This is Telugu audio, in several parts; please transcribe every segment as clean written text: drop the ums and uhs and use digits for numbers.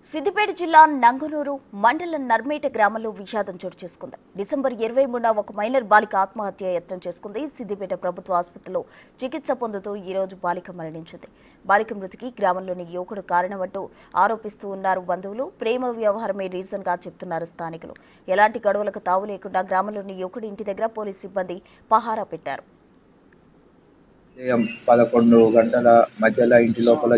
సిద్దిపేట జిల్లా నంగనూరు మండలం నర్మేట గ్రామంలో విషాదం చోటు చేసుకుంది. డిసెంబర్ 23న ఒక మైనర్ బాలిక ఆత్మహత్య యత్నం చేసుకుంది. సిద్దిపేట ప్రభుత్వ ఆసుపత్రిలో చికిత్స పొందుతూ ఈ రోజు బాలిక మరణించింది. బాలిక మృతికి గ్రామంలోని యువకుడు కారణమంటూ ఆరోపిస్తూ ఉన్నారు బంధువులు. ప్రేమ వ్యవహారమే రీజన్ గా చెప్తున్నారు స్థానికులు. ఎలాంటి గడువులకు తావు లేకుండా గ్రామంలోని యువకుడి ఇంటి దగ్గర పోలీసు సిబ్బంది పహారా పెట్టారు. 11 గంటల మధ్యలో ఇంటి లోపల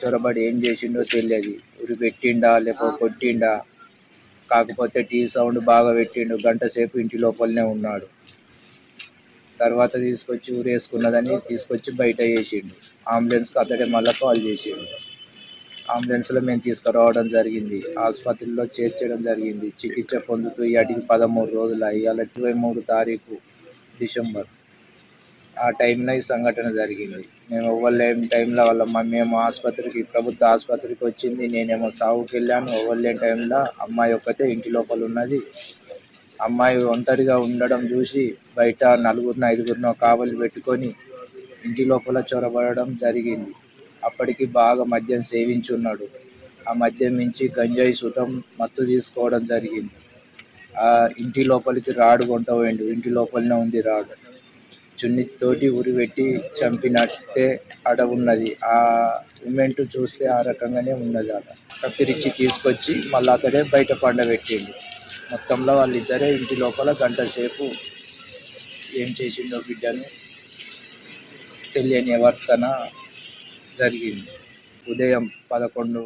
చొరబడి ఏం చేసిండో తెలియదు. ఉరి పెట్టిండా లేకపోతే కొట్టిండా, కాకపోతే టీ సౌండ్ బాగా పెట్టిండు. గంట సేపు ఇంటి లోపలనే ఉన్నాడు. తర్వాత తీసుకొచ్చి ఊరేసుకున్నదని తీసుకొచ్చి బయట వేసిండు. అంబులెన్స్కి అతడే మళ్ళీ కాల్ చేసిండు. అంబులెన్స్లో మేము తీసుకురావడం జరిగింది. ఆసుపత్రిలో చేర్చడం జరిగింది. చికిత్స పొందుతూ ఇవాటికి 13 రోజులు. ఇవాళ 23 తారీఖు డిసెంబర్. ఆ టైంలో ఈ సంఘటన జరిగింది. మేము ఎవ్వలేని టైంలో మేము ప్రభుత్వ ఆసుపత్రికి వచ్చింది. నేనేమో సాగుకి వెళ్ళాను. ఎవ్వలేని టైంలో అమ్మాయి ఒక్కతే ఇంటి లోపల ఉన్నది. అమ్మాయి ఒంటరిగా ఉండడం చూసి బయట 4-5 కావలి పెట్టుకొని ఇంటి లోపల చొరబడడం జరిగింది. అప్పటికి బాగా మద్యం సేవించున్నాడు. ఆ మద్యం మించి గంజాయి సుతం మత్తు తీసుకోవడం జరిగింది. ఆ ఇంటి లోపలికి రాడు కొంట పోయిండు. ఇంటి లోపలనే ఉంది రాడు. చున్నితోటి ఉరి పెట్టి చంపినట్టే ఆడ ఉన్నది. ఆ మూమెంట్ చూస్తే ఆ రకంగానే ఉన్నది. ఆడ కత్తిరించి తీసుకొచ్చి మళ్ళీ అతడే బయట పండబెట్టిండు. మొత్తంలో వాళ్ళిద్దరే ఇంటి లోపల గంట సేపు ఏం చేసిండో బిడ్డను తెలియని వర్తన జరిగింది. ఉదయం 11